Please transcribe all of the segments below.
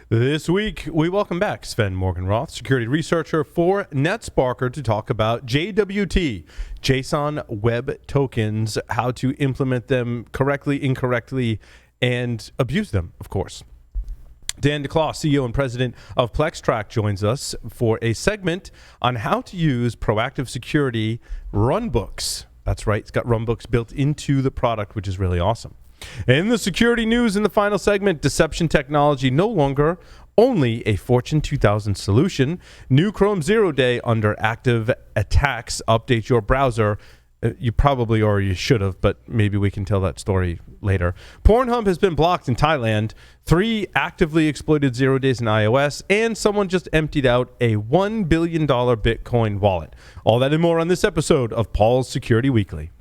This week, we welcome back Sven Morgenroth, security researcher for NetSparker, to talk about JWT, JSON Web Tokens, how to implement them correctly, incorrectly, and abuse them, of course. Dan DeClaw, CEO and president of PlexTrack, joins us for a segment on how to use proactive security runbooks. That's right, it's got runbooks built into the product, which is really awesome. In the security news in the final segment, deception technology no longer only a Fortune 2000 solution. New Chrome 0 Day under active attacks. Update your browser. You probably already should have, but maybe we can tell that story later. Pornhub has been blocked in Thailand. 3 actively exploited 0 days in iOS, and someone just emptied out a $1 billion Bitcoin wallet. All that and more on this episode of Paul's Security Weekly.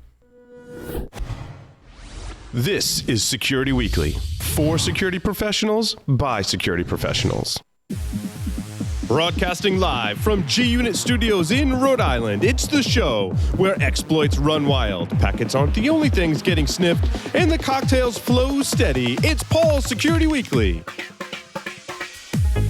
This is Security Weekly, for security professionals, by security professionals. Broadcasting live from G-Unit Studios in Rhode Island, it's the show where exploits run wild, packets aren't the only things getting sniffed, and the cocktails flow steady. It's Paul's Security Weekly.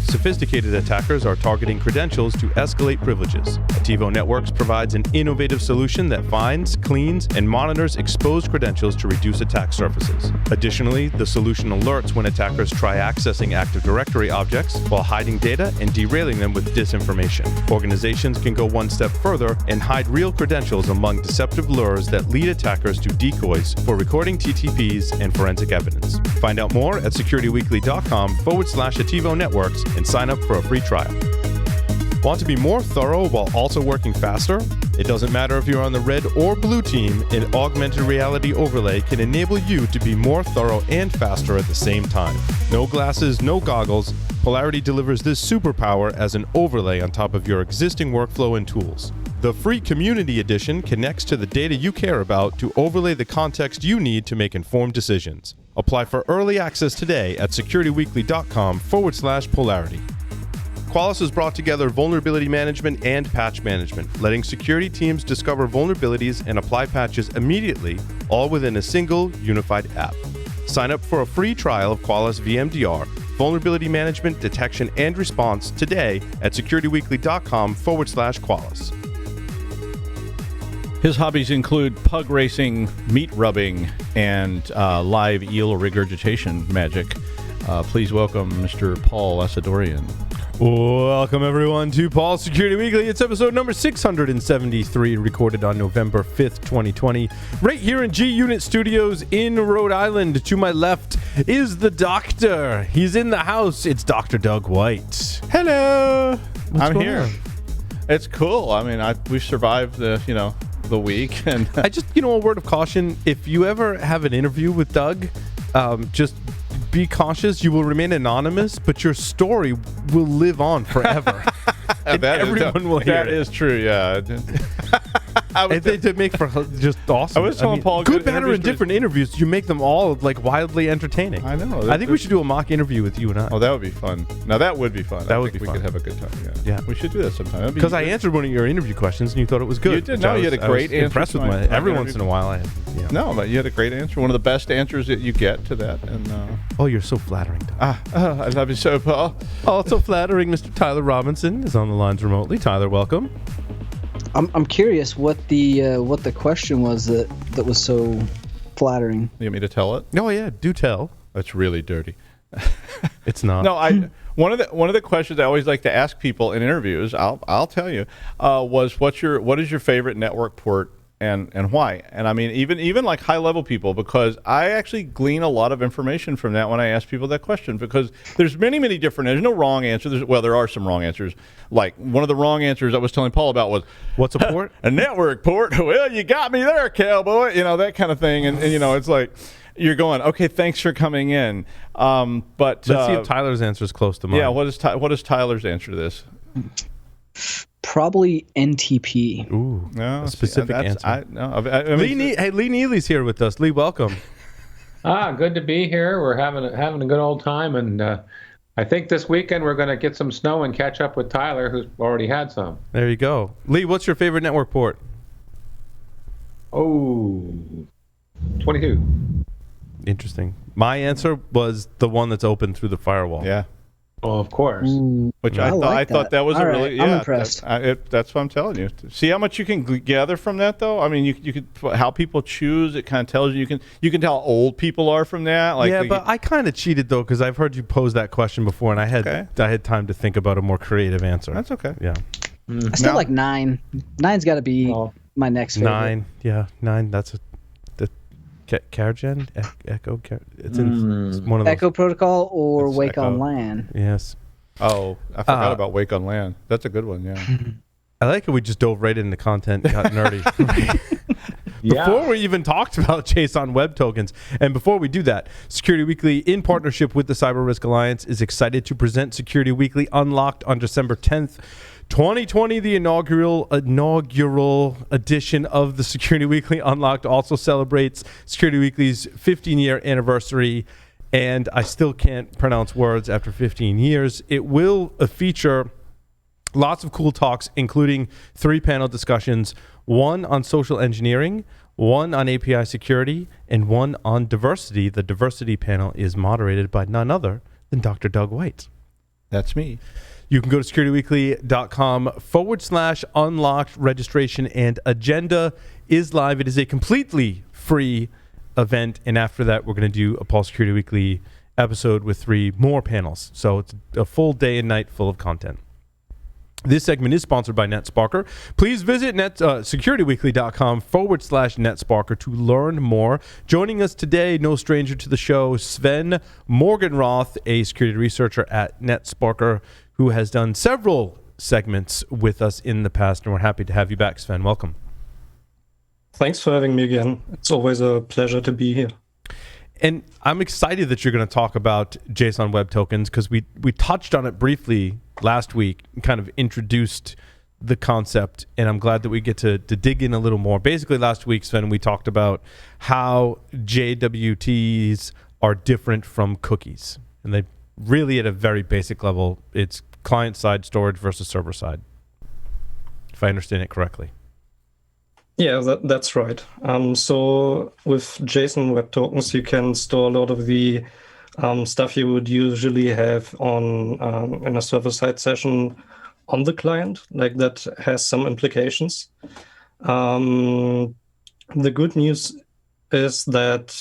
Sophisticated attackers are targeting credentials to escalate privileges. Ativo Networks provides an innovative solution that finds, cleans, and monitors exposed credentials to reduce attack surfaces. Additionally, the solution alerts when attackers try accessing Active Directory objects while hiding data and derailing them with disinformation. Organizations can go one step further and hide real credentials among deceptive lures that lead attackers to decoys for recording TTPs and forensic evidence. Find out more at securityweekly.com/Ativo Networks and sign up for a free trial. Want to be more thorough while also working faster? It doesn't matter if you're on the red or blue team, an augmented reality overlay can enable you to be more thorough and faster at the same time. No glasses, no goggles. Polarity delivers this superpower as an overlay on top of your existing workflow and tools. The free Community Edition connects to the data you care about to overlay the context you need to make informed decisions. Apply for early access today at securityweekly.com/polarity. Qualys has brought together vulnerability management and patch management, letting security teams discover vulnerabilities and apply patches immediately, all within a single, unified app. Sign up for a free trial of Qualys VMDR, vulnerability management, detection, and response today at securityweekly.com/Qualys. His hobbies include pug racing, meat rubbing, and live eel regurgitation magic. Please welcome Mr. Paul Asadorian. Welcome, everyone, to Paul's Security Weekly. It's episode number 673, recorded on November 5th, 2020, right here in G-Unit Studios in Rhode Island. To my left is the doctor. He's in the house. It's Dr. Doug White. Hello. I'm going here. on? It's cool. I mean, we've survived the week. And I just, a word of caution. If you ever have an interview with Doug, just be cautious. You will remain anonymous, but your story will live on forever. Everyone will hear it. That is true, yeah. They make for just awesome. I was telling Paul, good, bad, or indifferent interviews, you make them all like wildly entertaining. I know. I think we should do a mock interview with you and I. Oh, that would be fun. Now that would be fun. That would be fun. We could have a good time. Yeah. We should do that sometime. Because I answered one of your interview questions and you thought it was good. You did. No, you had a great answer. Impressed with my every once in a while. No, but you had a great answer. One of the best answers that you get to that. And oh, you're so flattering, Doug. I love you so, Paul. Also flattering, Mr. Tyler Robinson is on the lines remotely. Tyler, welcome. I'm curious what the question was that was so flattering. You want me to tell it? Oh yeah, do tell. That's really dirty. It's not. No, one of the questions I always like to ask people in interviews, I'll tell you, was what is your favorite network port and why? And I mean, even like high level people, because I actually glean a lot of information from that when I ask people that question, because there's many different. There's no wrong answer. There are some wrong answers. Like one of the wrong answers I was telling Paul about was, what's a port? A network port. Well, you got me there, cowboy. That kind of thing. And it's like, you're going, okay, thanks for coming in. But let's see if Tyler's answer is close to mine. Yeah, what is Tyler's answer to this? Probably NTP. Ooh, no, a specific answer. Lee Neely's here with us. Lee, welcome. Good to be here. We're having a good old time, and I think this weekend we're going to get some snow and catch up with Tyler, who's already had some. There you go. Lee, what's your favorite network port? 22. Interesting. My answer was the one that's open through the firewall. Yeah. Well, of course. Which I like I thought that was All a right, really I'm impressed. That's what I'm telling you. See how much you can gather from that, though. I mean, you could how people choose. It kind of tells you you can tell how old people are from that. Like yeah, but I kind of cheated though because I've heard you pose that question before, and I had time to think about a more creative answer. That's okay. Yeah, I still like 9. 9's got to be Well, my next favorite. 9. Yeah, 9. That's the Caragen Echo. It's in it's one of those. Echo Protocol or It's Wake Echo. on LAN. Yes. Oh, I forgot about Wake on Land. That's a good one. Yeah. I like it. We just dove right into content, got nerdy. yeah. Before we even talked about JSON Web Tokens, and before we do that, Security Weekly, in partnership with the Cyber Risk Alliance, is excited to present Security Weekly Unlocked on December 10th, 2020. The inaugural edition of the Security Weekly Unlocked also celebrates Security Weekly's 15-year anniversary, and I still can't pronounce words after 15 years. It will feature lots of cool talks, including 3 panel discussions, 1 on social engineering, 1 on API security, and 1 on diversity. The diversity panel is moderated by none other than Dr. Doug White. That's me. You can go to securityweekly.com/unlocked. Registration and agenda is live. It is a completely free event, and after that, we're going to do a Paul Security Weekly episode with 3 more panels. So it's a full day and night full of content. This segment is sponsored by NetSparker. Please visit securityweekly.com/NetSparker to learn more. Joining us today, no stranger to the show, Sven Morgenroth, a security researcher at NetSparker, who has done several segments with us in the past, and we're happy to have you back, Sven. Welcome. Thanks for having me again. It's always a pleasure to be here. And I'm excited that you're going to talk about JSON Web Tokens because we touched on it briefly last week and kind of introduced the concept, and I'm glad that we get to dig in a little more. Basically, last week, Sven, we talked about how JWTs are different from cookies. And they really, at a very basic level, it's client-side storage versus server-side, if I understand it correctly. Yeah, that's right. So with JSON Web Tokens, you can store a lot of the stuff you would usually have on in a server-side session on the client. Like that has some implications. The good news is that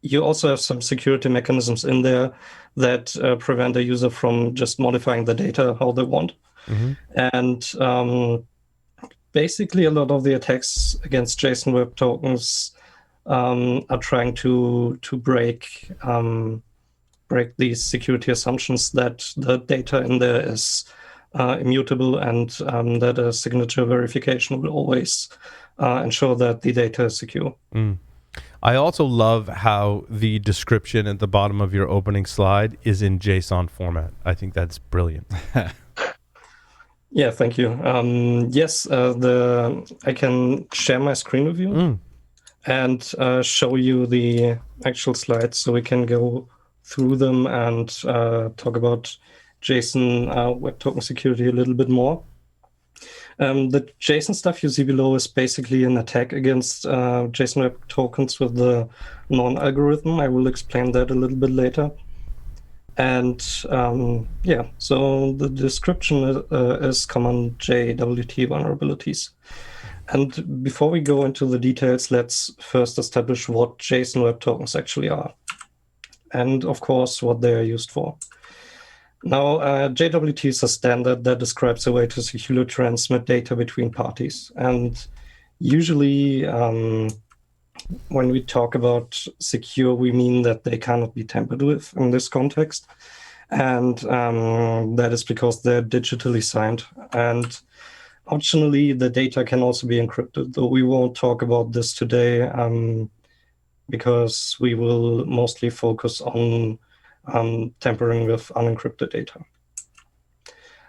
you also have some security mechanisms in there that prevent a user from just modifying the data how they want. Mm-hmm. And basically, a lot of the attacks against JSON Web Tokens are trying to break these security assumptions that the data in there is immutable and that a signature verification will always ensure that the data is secure. Mm. I also love how the description at the bottom of your opening slide is in JSON format. I think that's brilliant. Yeah, thank you. Yes, I can share my screen with you and show you the actual slides so we can go through them and talk about JSON Web Token security a little bit more. The JSON stuff you see below is basically an attack against JSON Web Tokens with the known algorithm. I will explain that a little bit later. And yeah, so the description is common JWT vulnerabilities. And before we go into the details, let's first establish what JSON Web Tokens actually are. And of course, what they are used for. Now, JWT is a standard that describes a way to securely transmit data between parties. And usually, when we talk about secure, we mean that they cannot be tampered with in this context. And that is because they're digitally signed. And optionally, the data can also be encrypted, though we won't talk about this today because we will mostly focus on tampering with unencrypted data.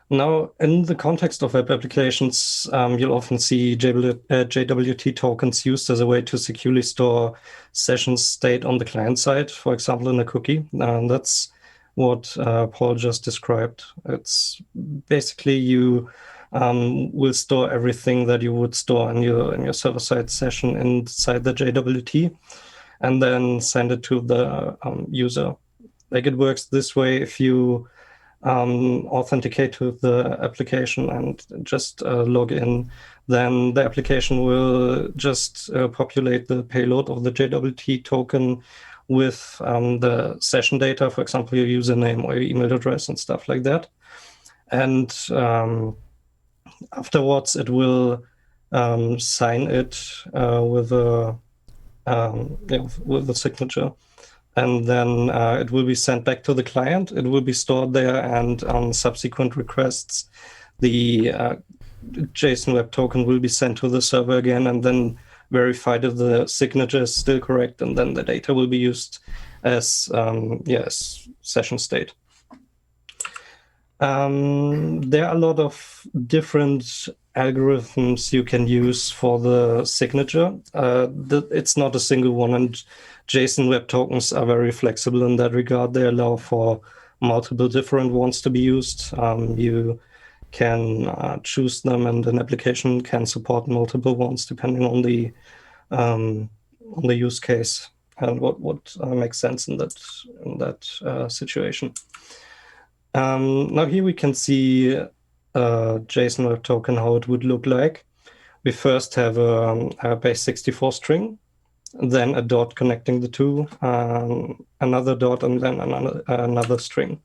Now, in the context of web applications, you'll often see JWT tokens used as a way to securely store session state on the client side, for example, in a cookie. And that's what Paul just described. It's basically you will store everything that you would store in your server-side session inside the JWT and then send it to the user. Like it works this way if you authenticate to the application and just log in, then the application will just populate the payload of the JWT token with the session data, for example, your username or your email address and stuff like that. And afterwards, it will sign it with a signature. And then it will be sent back to the client. It will be stored there, and on subsequent requests, the JSON Web Token will be sent to the server again, and then verified if the signature is still correct, and then the data will be used as session state. There are a lot of different algorithms you can use for the signature. It's not a single one, and JSON Web Tokens are very flexible in that regard. They allow for multiple different ones to be used. You can choose them, and an application can support multiple ones depending on the use case and what makes sense in that situation. Now here we can see a JSON Web Token, how it would look like. We first have a base 64 string, then a dot connecting the two, another dot, and then another string.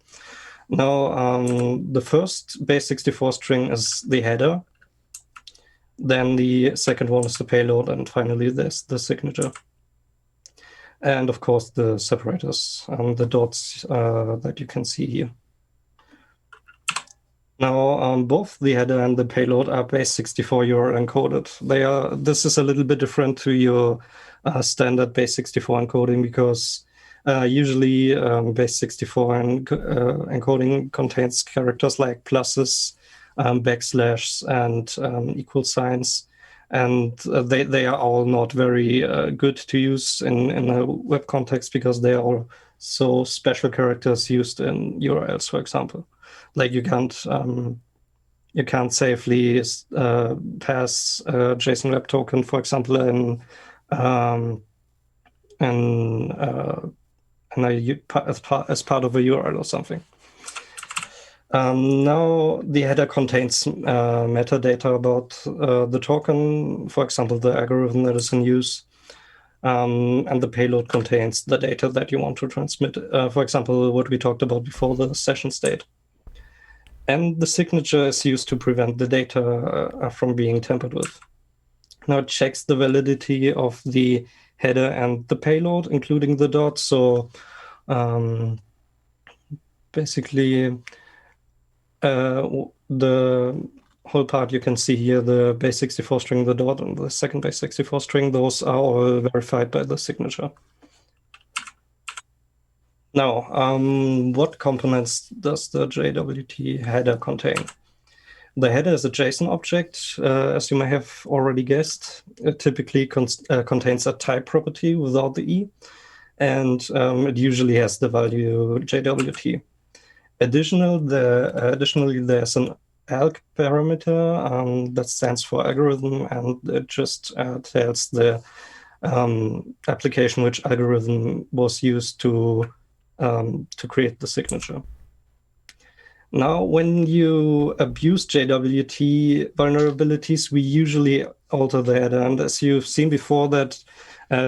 Now, the first base 64 string is the header. Then the second one is the payload, and finally there's the signature. And of course the separators, the dots that you can see here. Now, both the header and the payload are base 64 URL encoded. This is a little bit different to your standard base 64 encoding, because usually base 64 encoding contains characters like pluses, backslashes, and equal signs. And they are all not very good to use in a web context, because they are all so special characters used in URLs, for example. Like you can't safely pass a JSON Web Token, for example, as part of a URL or something. Now the header contains metadata about the token, for example, the algorithm that is in use, and the payload contains the data that you want to transmit. For example, what we talked about before, the session state. And the signature is used to prevent the data from being tampered with. Now it checks the validity of the header and the payload, including the dot. So basically, the whole part you can see here, the base 64 string, the dot, and the second base 64 string, those are all verified by the signature. Now, what components does the JWT header contain? The header is a JSON object, as you may have already guessed. It typically contains a type property without the E, and it usually has the value JWT. Additionally, there's an alg parameter that stands for algorithm, and it just tells the application which algorithm was used to create the signature. Now, when you abuse JWT vulnerabilities, we usually alter the header, and as you've seen before, that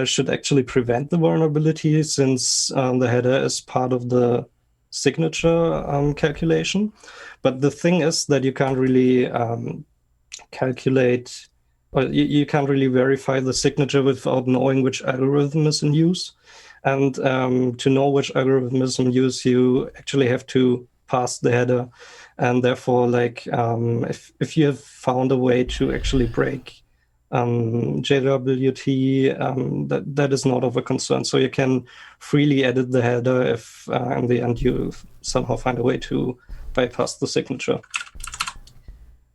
should actually prevent the vulnerability, since the header is part of the signature calculation. But the thing is that you can't really calculate, or you can't really verify the signature without knowing which algorithm is in use. And to know which algorithm is in use, you actually have to pass the header. And therefore, like if you have found a way to actually break JWT, that is not of a concern. So you can freely edit the header if in the end you somehow find a way to bypass the signature.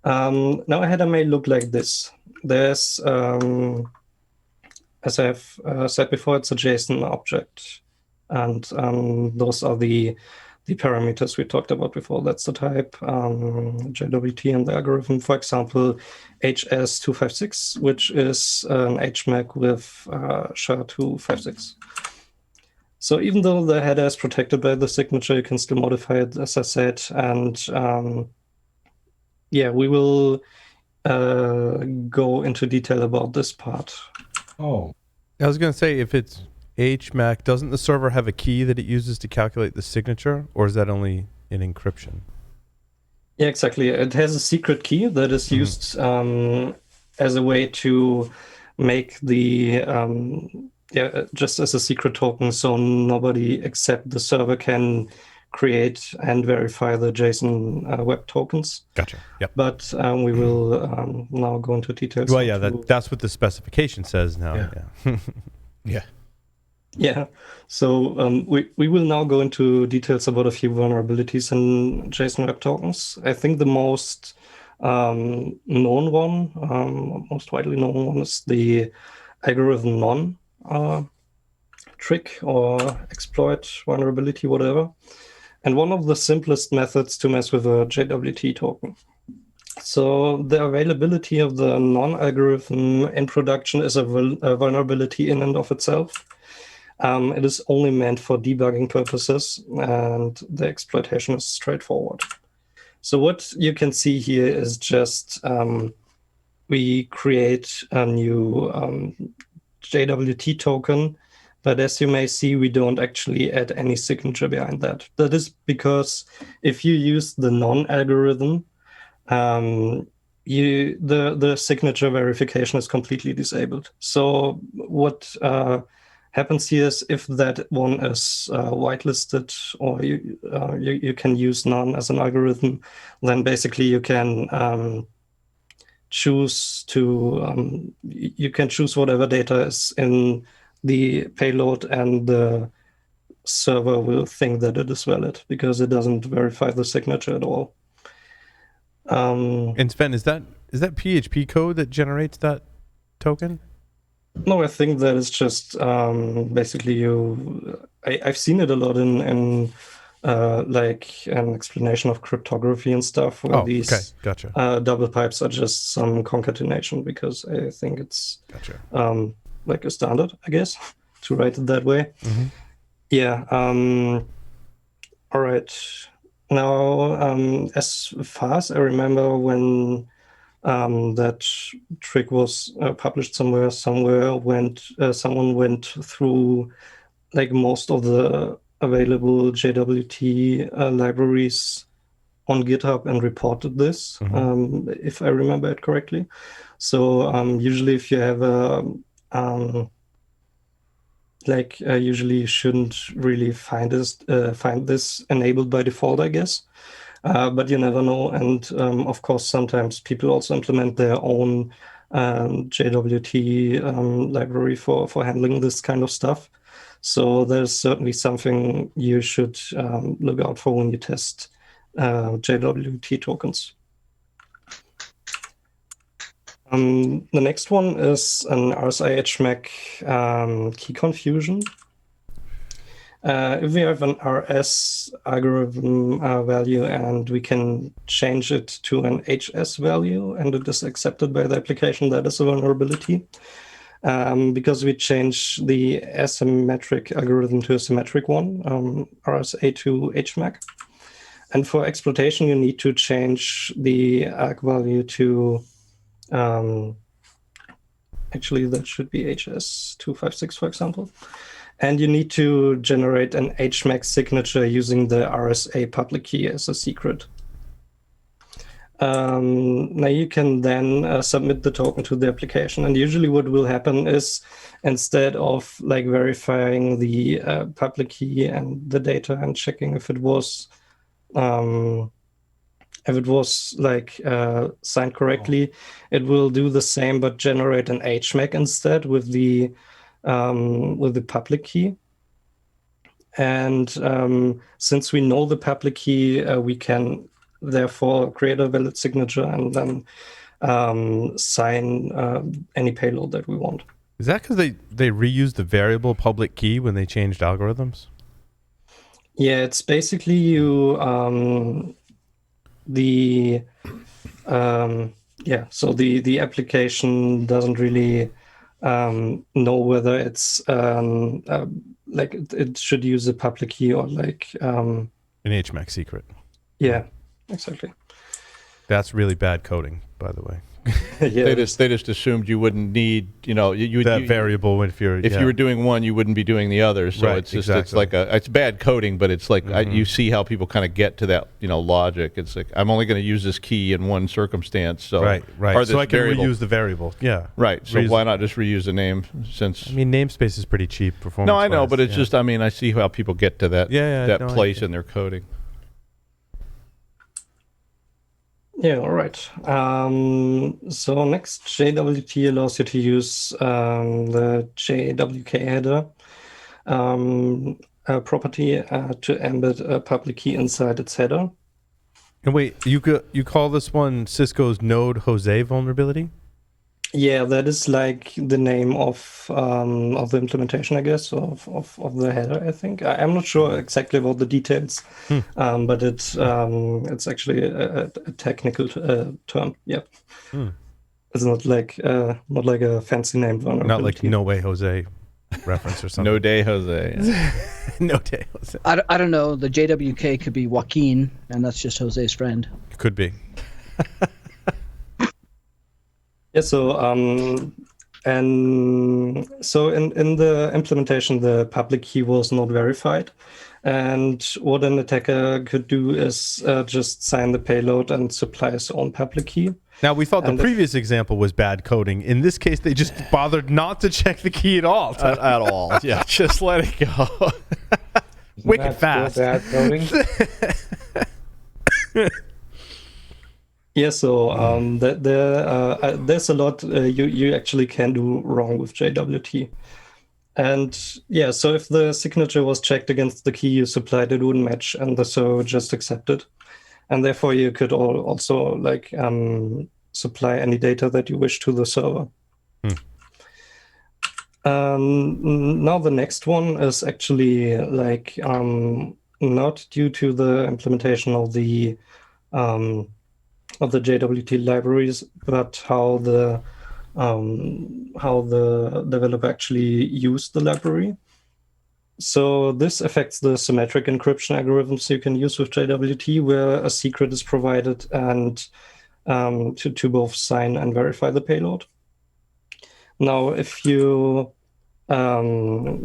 Now a header may look like this. There's, as I've said before, it's a JSON object. And those are the parameters we talked about before. That's the type, JWT, and the algorithm, for example, HS256, which is an HMAC with SHA-256. So even though the header is protected by the signature, you can still modify it, as I said. And we will go into detail about this part. Oh. I was going to say, if it's HMAC, doesn't the server have a key that it uses to calculate the signature, or is that only in encryption? Yeah, exactly. It has a secret key that is used as a way to make the just as a secret token, so nobody except the server can create and verify the JSON web tokens. Gotcha. Yep. But we will now go into details. Well, yeah, that's what the specification says now. Yeah. Yeah. Yeah. So we will now go into details about a few vulnerabilities in JSON Web Tokens. I think the most known one, most widely known one, is the algorithm non trick or exploit vulnerability, whatever. And one of the simplest methods to mess with a JWT token. So the availability of the non-algorithm in production is a vulnerability in and of itself. It is only meant for debugging purposes, and the exploitation is straightforward. So what you can see here is just we create a new JWT token, but as you may see, we don't actually add any signature behind that. That is because if you use the non-algorithm, the signature verification is completely disabled. So what happens here is if that one is whitelisted, or you can use none as an algorithm, then basically you can choose to you can choose whatever data is in the payload, and the server will think that it is valid because it doesn't verify the signature at all. And Sven, is that PHP code that generates that token? No, I think that is just basically I've seen it a lot in like an explanation of cryptography and stuff, where these gotcha. Double pipes are just some concatenation, because I think it's like a standard, I guess, to write it that way. Mm-hmm. Yeah. All right. Now, as far as I remember, when that trick was published somewhere, someone went through like most of the available JWT libraries on GitHub and reported this, if I remember it correctly. So usually if you have usually you shouldn't really find this enabled by default, I guess. But you never know. And of course, sometimes people also implement their own JWT library for handling this kind of stuff. So there's certainly something you should look out for when you test JWT tokens. The next one is an RSA HMAC key confusion. If we have an RS algorithm value and we can change it to an HS value and it is accepted by the application, that is a vulnerability. Because we change the asymmetric algorithm to a symmetric one, RSA to HMAC. And for exploitation, you need to change the arg value to, actually that should be HS256, for example. And you need to generate an HMAC signature using the RSA public key as a secret. Now you can then submit the token to the application. And usually what will happen is, instead of like verifying the public key and the data and checking if it was like signed correctly, it will do the same but generate an HMAC instead with the public key. And since we know the public key, we can therefore create a valid signature and then sign any payload that we want. Is that because they reused the variable public key when they changed algorithms? Yeah, it's basically you so the application doesn't really know whether it's like it should use a public key or like An HMAC secret. yeah, exactly. That's really bad coding, by the way. Yeah, They just assumed you wouldn't need, you That variable if you're if you were doing one, you wouldn't be doing the other. So Right, it's just exactly. it's like it's bad coding, but it's like you see how people kind of get to that logic. It's like I'm only going to use this key in one circumstance. So right. or So this I can variable. reuse the variable. Yeah. Right. So Reuse- why not just reuse the name? Since I mean, namespace is pretty cheap. Performance. no, I know, but it's just I see how people get to that that no, I place get it. in their coding. yeah, all right. So next, JWT allows you to use the JWK header property to embed a public key inside its header. And wait, you call this one Cisco's Node Jose vulnerability? Yeah, that is like the name of the implementation, I guess, of the header. I think I'm not sure exactly about the details, but it's actually a technical term. Yep, it's not like a fancy name vulnerability. Not like No Way Jose reference or something. No day, Jose. No Day Jose. I don't know. The JWK could be Joaquin, and that's just Jose's friend. Could be. Yeah, so in the implementation, the public key was not verified, and what an attacker could do is just sign the payload and supply his own public key. Now, we thought the And previous example was bad coding. In this case, they just bothered not to check the key at all. At all. Yeah, just let it go. Wicked That's fast. still bad coding. Yeah, so there's a lot you actually can do wrong with JWT. And yeah, so if the signature was checked against the key you supplied, it wouldn't match, and the server just accepted. And therefore, you could also like supply any data that you wish to the server. Now the next one is actually like not due to the implementation of the JWT libraries, but how the developer actually used the library. So this affects the symmetric encryption algorithms you can use with JWT, where a secret is provided and to both sign and verify the payload. Now, if you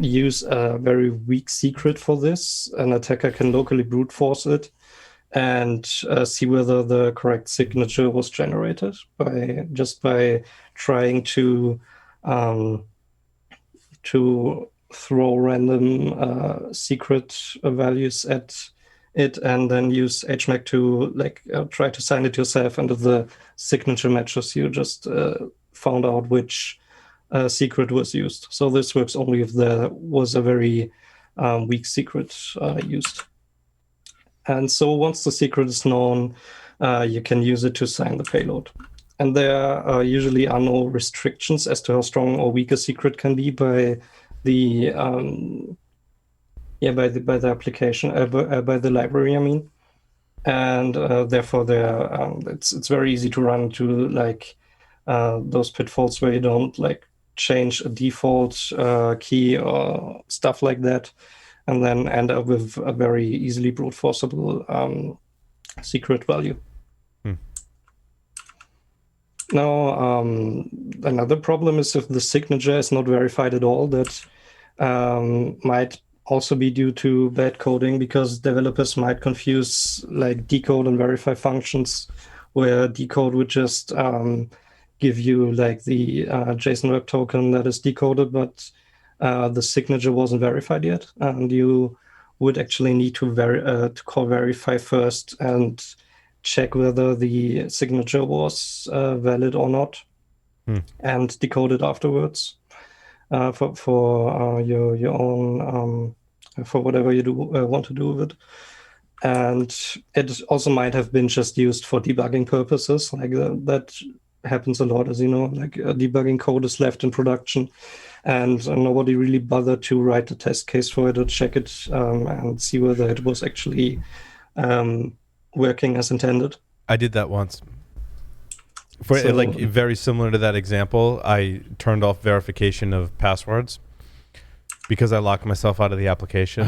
use a very weak secret for this, an attacker can locally brute force it and see whether the correct signature was generated by trying to throw random secret values at it and then use HMAC to try to sign it yourself, and if the signature matches, you just found out which secret was used. So this works only if there was a very weak secret used. And so once the secret is known, you can use it to sign the payload. And there usually are no restrictions as to how strong or weak a secret can be by the application, by the library, I mean. And therefore, it's very easy to run into those pitfalls where you don't change a default key or stuff like that, and then end up with a very easily brute forceable secret value. Now, another problem is if the signature is not verified at all. That might also be due to bad coding, because developers might confuse decode and verify functions, where decode would just give you the JSON web token that is decoded, but the signature wasn't verified yet, and you would actually need to call verify first and check whether the signature was valid or not, and decode it afterwards for your own for whatever you want to do with it. And it also might have been just used for debugging purposes. That happens a lot, as you know. Debugging code is left in production, and nobody really bothered to write a test case for it or check it and see whether it was actually working as intended. I did that once. Very similar to that example, I turned off verification of passwords. because I locked myself out of the application,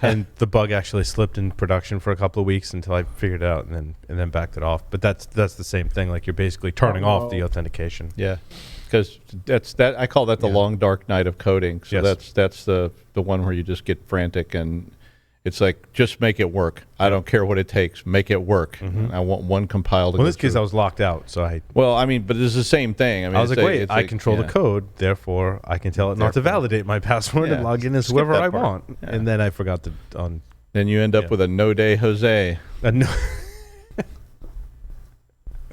and the bug actually slipped in production for a couple of weeks until I figured it out and then backed it off. But that's the same thing. Like, you're basically turning off the authentication. Yeah, because that I call that the long dark night of coding. So that's the one where you just get frantic, and it's like, just make it work. I don't care what it takes. Make it work. I want one compiled. Well, in this case, I was locked out, so but it's the same thing. I mean, I was like, wait, I control the code, therefore I can tell it not to validate my password and log in as whoever I want. Yeah. And then I forgot to Then you end up with a no day Jose. I mean,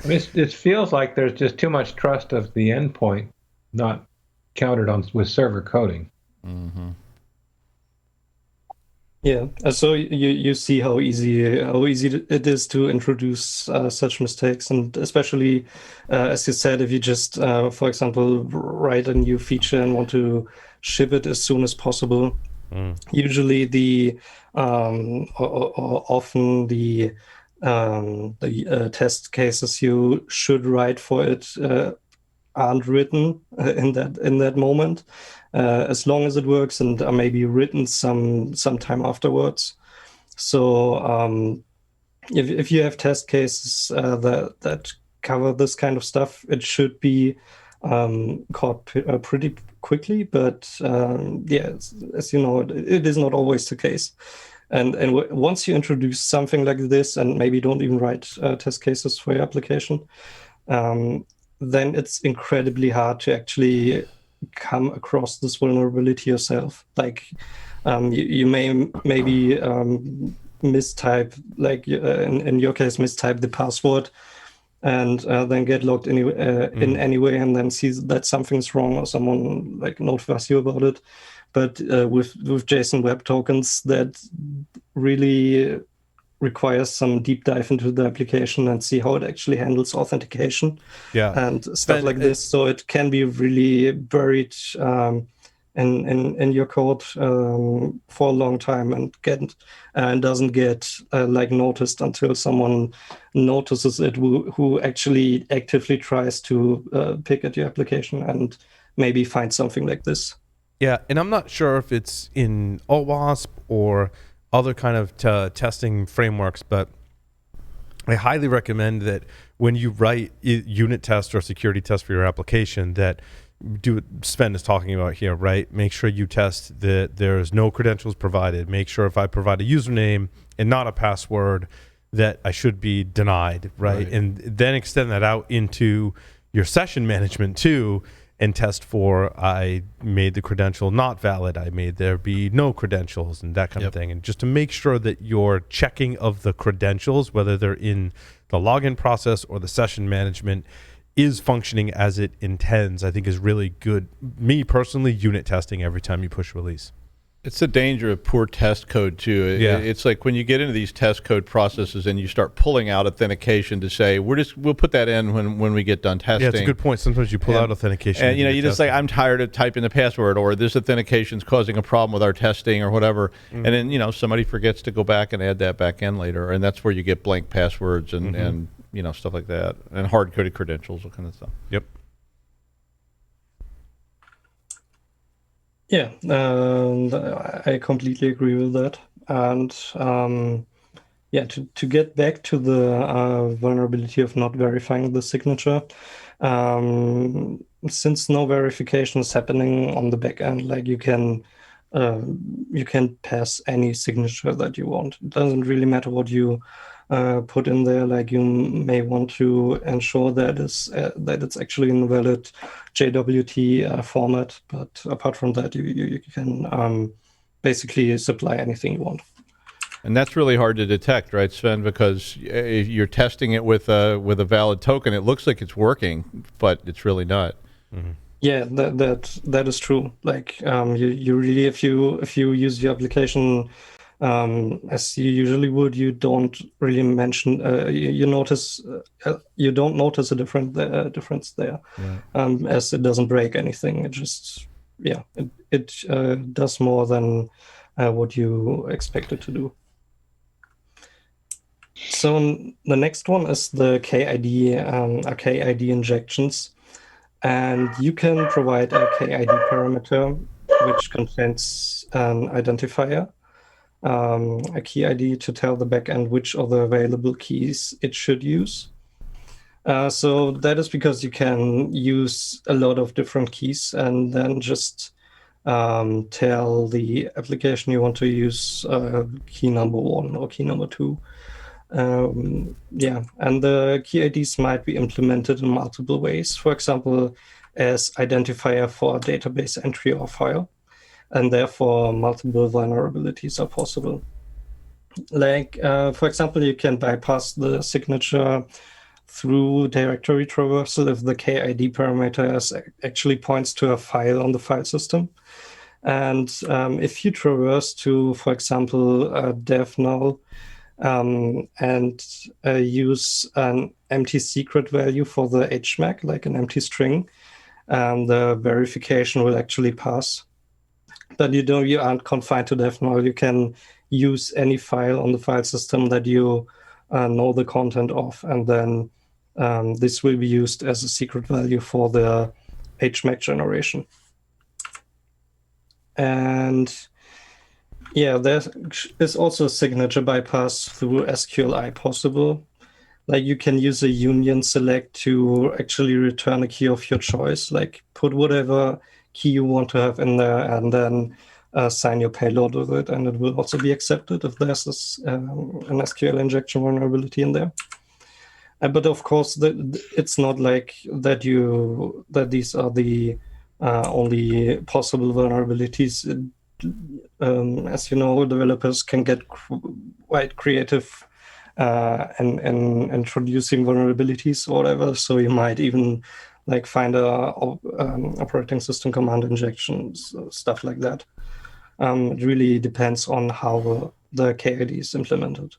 it feels like there's just too much trust of the endpoint not counted on with server coding. Yeah, so you see how easy it is to introduce such mistakes, and especially as you said, if you just, for example, write a new feature and want to ship it as soon as possible, usually often the test cases you should write for it aren't written in that moment. As long as it works, and are maybe written some time afterwards. So if you have test cases that cover this kind of stuff, it should be caught pretty quickly. But as you know, it is not always the case. And once you introduce something like this, and maybe don't even write test cases for your application, then it's incredibly hard to actually come across this vulnerability yourself. Like, you maybe mistype, like in your case, mistype the password, and then get logged in anyway, and then see that something's wrong, or someone like notifies you about it. But with JSON Web Tokens, that really requires some deep dive into the application and see how it actually handles authentication and stuff like this. So it can be really buried in your code for a long time, and doesn't get noticed until someone notices it, who actually actively tries to pick at your application and maybe find something like this. Yeah, and I'm not sure if it's in OWASP or other kind of testing frameworks, but I highly recommend that when you write unit test or security test for your application, that do what Sven is talking about here, right? Make sure you test that there's no credentials provided. Make sure if I provide a username and not a password, that I should be denied, right? And then extend that out into your session management too, and test for, I made the credential not valid, I made there be no credentials, and that kind of thing. And just to make sure that your checking of the credentials, whether they're in the login process or the session management, is functioning as it intends, I think is really good. Me personally, unit testing every time you push release. It's the danger of poor test code too. It's like when you get into these test code processes and you start pulling out authentication to say we'll put that in when we get done testing. Yeah, it's a good point. Sometimes you pull out authentication, and you just say, I'm tired of typing the password, or this authentication's causing a problem with our testing or whatever. And then somebody forgets to go back and add that back in later, and that's where you get blank passwords and stuff like that, and hard coded credentials, that kind of stuff. Yep. Yeah, I completely agree with that. And to get back to the vulnerability of not verifying the signature, since no verification is happening on the back end, like you can pass any signature that you want. It doesn't really matter what you put in there. Like, you may want to ensure that it's actually in a valid JWT format, but apart from that, you can basically supply anything you want. And that's really hard to detect, right, Sven? Because if you're testing it with a valid token, it looks like it's working, but it's really not. Yeah, that is true. Like, you really, if you use your application as you usually would, you don't really mention. You don't notice a difference there, as it doesn't break anything. It just it does more than what you expect it to do. So the next one is the KID injections, and you can provide a KID parameter which contains an identifier, a key ID to tell the backend which of the available keys it should use. So that is because you can use a lot of different keys and then just tell the application you want to use key number 1 or key number 2. Yeah, and the key IDs might be implemented in multiple ways. For example, as identifier for a database entry or file, and therefore multiple vulnerabilities are possible. Like, for example, you can bypass the signature through directory traversal if the KID parameter actually points to a file on the file system. And if you traverse to, for example, dev null and use an empty secret value for the HMAC, like an empty string, the verification will actually pass. But you aren't confined to dev null. You can use any file on the file system that you know the content of, and then this will be used as a secret value for the HMAC generation. And yeah, there is also a signature bypass through SQLi possible. Like, you can use a union select to actually return a key of your choice, like put whatever key you want to have in there and then sign your payload with it, and it will also be accepted if there's an SQL injection vulnerability in there. But of course, it's not like that these are the only possible vulnerabilities. As you know, developers can get quite creative and introducing vulnerabilities or whatever. So you might even like find a operating system command injections, stuff like that. It really depends on how the KID is implemented.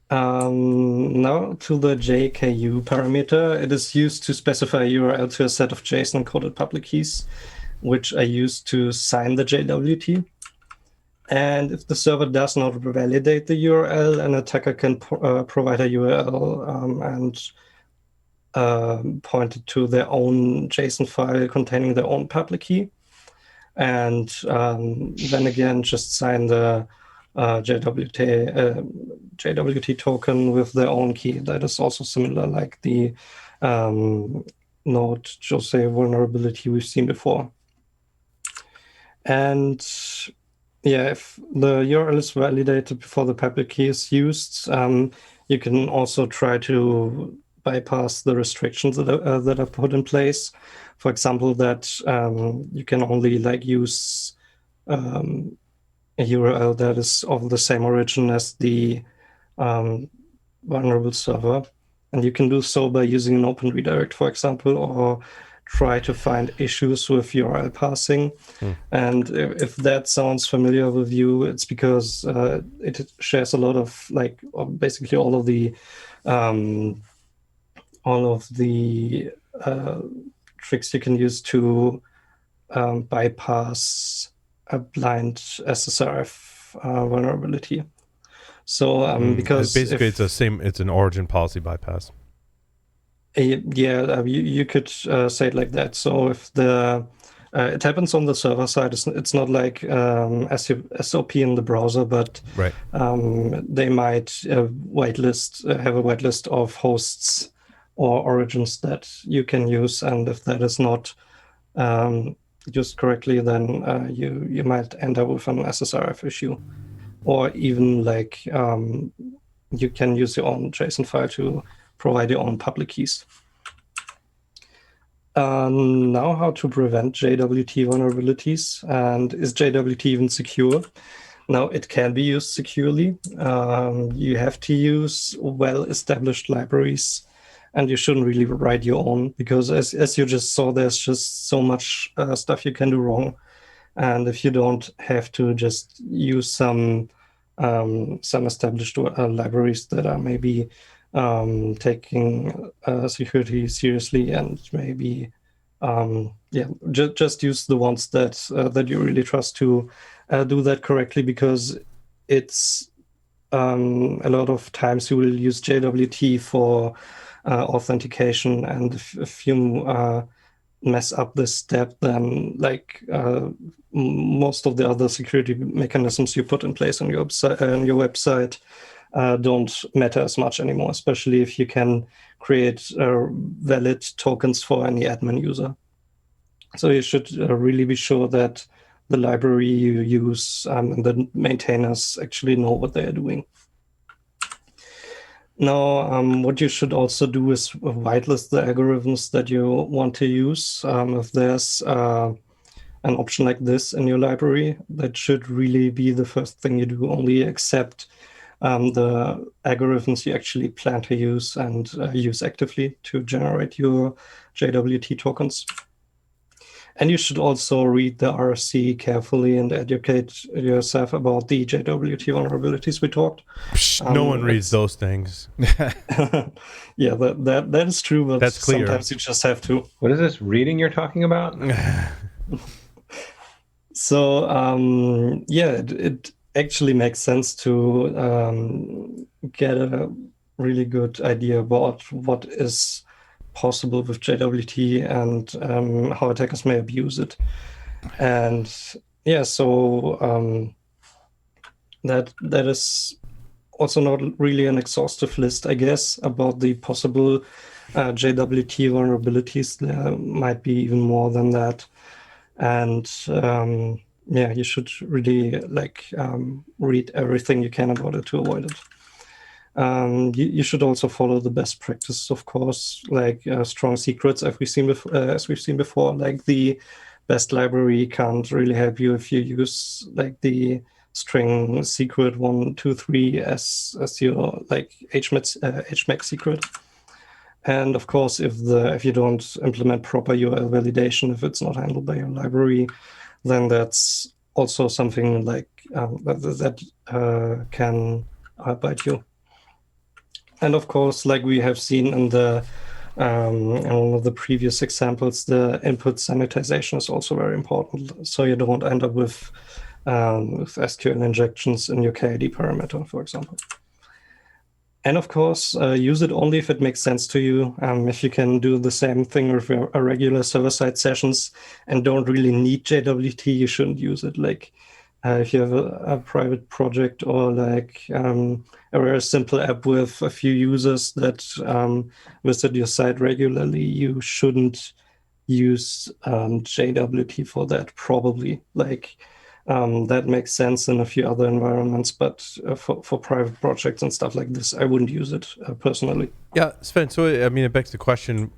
Now to the JKU parameter. It is used to specify a URL to a set of JSON encoded public keys, which are used to sign the JWT. And if the server does not validate the URL, an attacker can provide a URL and point it to their own JSON file containing their own public key. And then again, just sign the JWT token with their own key. That is also similar, like the Node Jose vulnerability we've seen before. And yeah, if the URL is validated before the public key is used, you can also try to bypass the restrictions that are put in place. For example, that you can only like use a URL that is of the same origin as the vulnerable server. And you can do so by using an open redirect, for example, or try to find issues with URL parsing. And if that sounds familiar with you, it's because it shares a lot of like basically all of the tricks you can use to bypass a blind SSRF vulnerability. So because basically it's an origin policy bypass. Yeah, you could say it like that. So if it happens on the server side, it's not like SOP in the browser, but right. They might have a whitelist of hosts or origins that you can use, and if that is not used correctly, then you might end up with an SSRF issue, or even like you can use your own JSON file to provide your own public keys. Now, how to prevent JWT vulnerabilities, and is JWT even secure? Now, it can be used securely. You have to use well-established libraries, and you shouldn't really write your own, because as you just saw, there's just so much stuff you can do wrong. And if you don't have to just use some established libraries that are maybe taking security seriously, and maybe just use the ones that you really trust to do that correctly, because it's a lot of times you will use JWT for authentication, and if you mess up this step, then like most of the other security mechanisms you put in place on your website don't matter as much anymore, especially if you can create valid tokens for any admin user. So you should really be sure that the library you use and the maintainers actually know what they are doing. Now, what you should also do is whitelist the algorithms that you want to use. If there's an option like this in your library, that should really be the first thing you do. Only accept the algorithms you actually plan to use and use actively to generate your JWT tokens. And you should also read the RFC carefully and educate yourself about the JWT vulnerabilities we talked. No one reads those things. Yeah, that is true, but that's clear. Sometimes you just have to. What is this reading you're talking about? So, it actually makes sense to get a really good idea about what is possible with JWT and how attackers may abuse it. And yeah, so that is also not really an exhaustive list, I guess, about the possible JWT vulnerabilities. There might be even more than that. And you should really read everything you can about it to avoid it. You should also follow the best practices, of course, like strong secrets, as we've seen before. Like the best library can't really help you if you use like the string secret 1, 2, 3 as your like HMAC secret. And of course, if you don't implement proper URL validation, if it's not handled by your library, then that's also something like that can bite you. And of course, like we have seen in the in one of the previous examples, the input sanitization is also very important. So you don't end up with SQL injections in your KID parameter, for example. And of course, use it only if it makes sense to you. If you can do the same thing with your regular server-side sessions and don't really need JWT, you shouldn't use it. Like if you have a private project or like a very simple app with a few users that visit your site regularly, you shouldn't use JWT for that, probably. Like that makes sense in a few other environments, but for private projects and stuff like this, I wouldn't use it personally. Yeah, Sven, so I mean, it begs the question,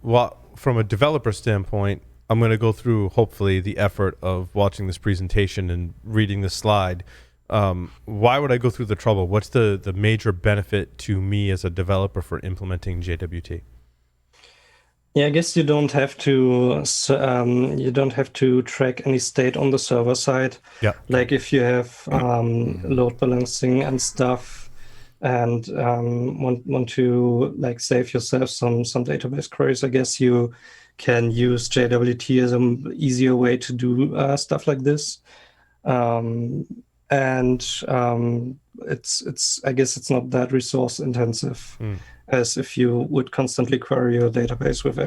from a developer standpoint, I'm going to go through, hopefully, the effort of watching this presentation and reading this slide. Why would I go through the trouble? What's the major benefit to me as a developer for implementing JWT? Yeah, I guess you don't have to track any state on the server side. Yeah. Like if you have load balancing and stuff, and want to like save yourself some database queries, I guess you can use JWT as an easier way to do stuff like this. It's I guess it's not that resource intensive as if you would constantly query your database with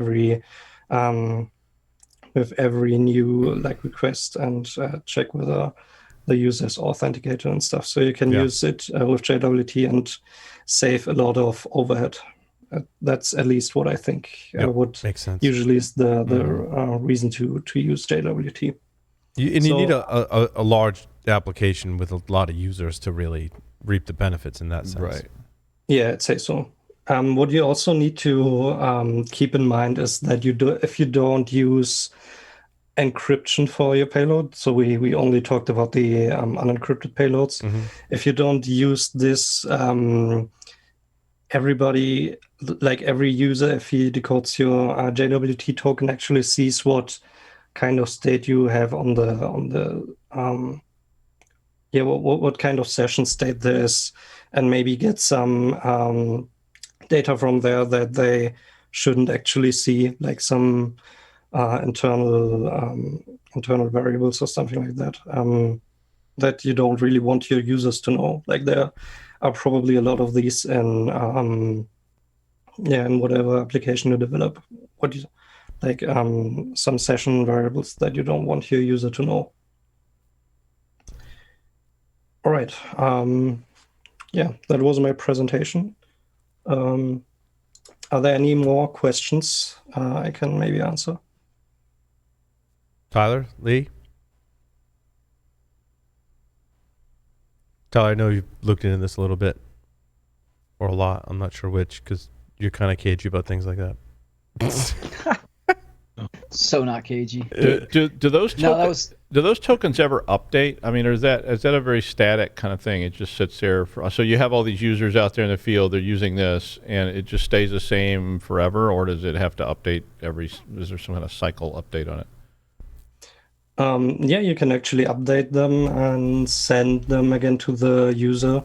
every new like request and check whether the user is authenticated and stuff. So you can use it with JWT and save a lot of overhead. That's at least what I think would make sense. Usually is the reason to use JWT. You need a large application with a lot of users to really reap the benefits in that sense. Right. Yeah, I'd say so. What you also need to keep in mind is that if you don't use encryption for your payload, so we only talked about the unencrypted payloads. Mm-hmm. If you don't use this, everybody, like every user, if he decodes your JWT token, actually sees what kind of state you have on the what kind of session state there is, and maybe get some data from there that they shouldn't actually see, like some internal variables or something like that, that you don't really want your users to know. Like there are probably a lot of these in whatever application you develop. like some session variables that you don't want your user to know. All right. Yeah, that was my presentation. Are there any more questions I can maybe answer? Tyler, Lee? Tyler, I know you've looked into this a little bit. Or a lot. I'm not sure which, because you're kind of cagey about things like that. So not cagey. Do those No, that tokens, was do those tokens ever update? I mean, or is that a very static kind of thing? It just sits there so you have all these users out there in the field, they're using this, and it just stays the same forever, or does it have to update is there some kind of cycle update on it? Yeah, you can actually update them and send them again to the user.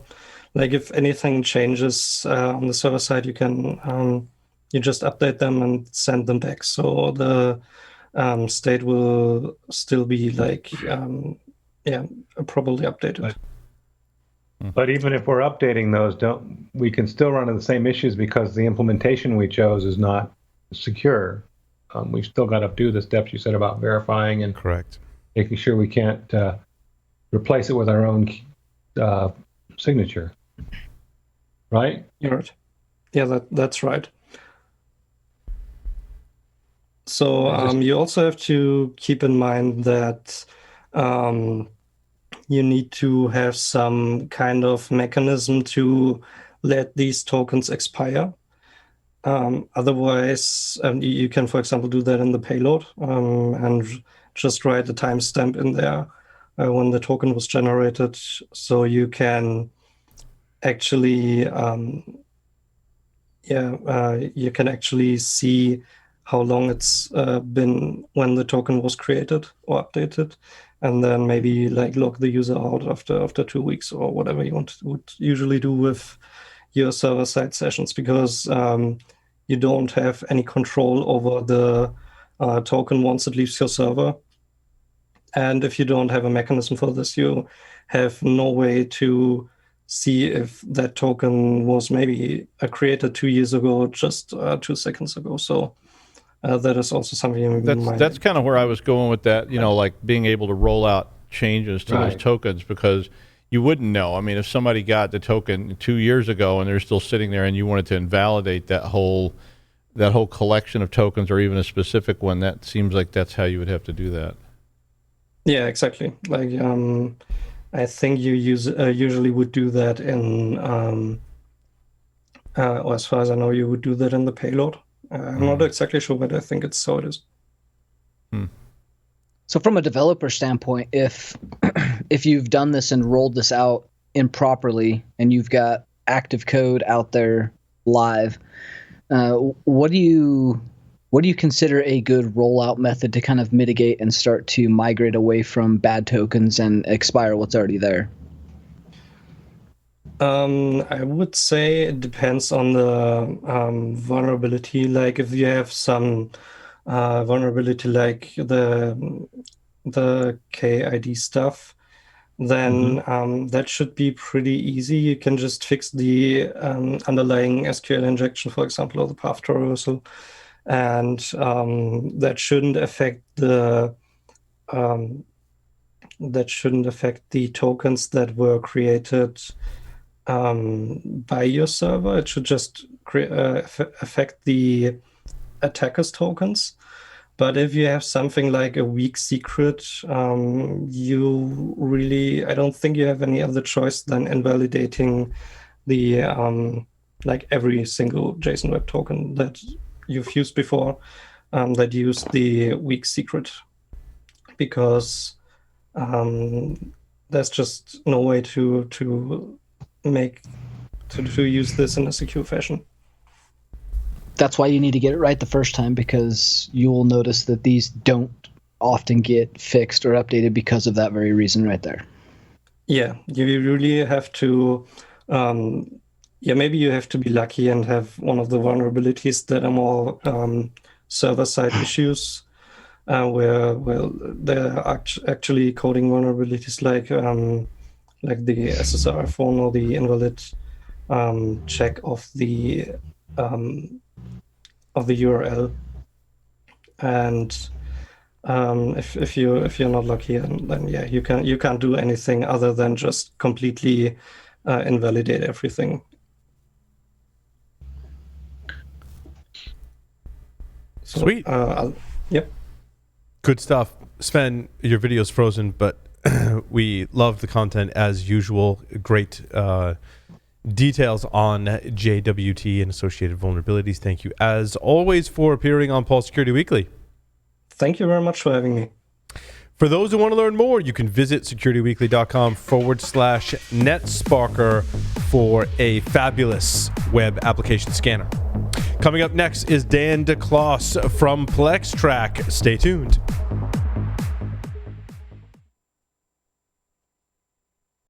Like if anything changes on the server side, you can you just update them and send them back. So the state will still be like probably updated. But even if we're updating those, we can still run into the same issues because the implementation we chose is not secure. We've still got to do the steps you said about verifying and Correct. making sure we can't replace it with our own signature. Right? You're right. Yeah, that's right. So you also have to keep in mind that you need to have some kind of mechanism to let these tokens expire. Otherwise, you can, for example, do that in the payload and just write a timestamp in there when the token was generated, so you can actually you can actually see how long it's been when the token was created or updated, and then maybe like log the user out after 2 weeks or whatever you would usually do with your server-side sessions, because you don't have any control over the token once it leaves your server. And if you don't have a mechanism for this, you have no way to see if that token was maybe created 2 years ago, just 2 seconds ago. So that is also something you might... That's kind of where I was going with that, like being able to roll out changes to those tokens, because you wouldn't know. I mean, if somebody got the token 2 years ago and they're still sitting there and you wanted to invalidate that whole collection of tokens, or even a specific one, that seems like that's how you would have to do that. Yeah, exactly. Like, I think you usually would do that in, or as far as I know, you would do that in the payload. I'm not exactly sure, but I think it's so it is. So from a developer standpoint, if you've done this and rolled this out improperly and you've got active code out there live, what do you consider a good rollout method to kind of mitigate and start to migrate away from bad tokens and expire what's already there? I would say it depends on the vulnerability. Like if you have some vulnerability like the KID stuff, then that should be pretty easy. You can just fix the underlying SQL injection, for example, or the path traversal, and that shouldn't affect the tokens that were created by your server. It should just affect the attacker's tokens. But if you have something like a weak secret, I don't think you have any other choice than invalidating the like every single JSON Web Token that you've used before that used the weak secret, because there's just no way to use this in a secure fashion. That's why you need to get it right the first time, because you will notice that these don't often get fixed or updated because of that very reason right there. Yeah, you really have to maybe you have to be lucky and have one of the vulnerabilities that are more server-side issues, where there are actually coding vulnerabilities like the SSR phone or the invalid check of the URL. and if you're not lucky, then yeah, you can't do anything other than just completely invalidate everything. So, Sweet. Yep. Good stuff. Sven, your video's frozen, but we love the content as usual. Great details on JWT and associated vulnerabilities. Thank you, as always, for appearing on Paul Security Weekly. Thank you very much for having me. For those who want to learn more, you can visit securityweekly.com/NetSparker for a fabulous web application scanner. Coming up next is Dan DeCloss from PlexTrack. Stay tuned.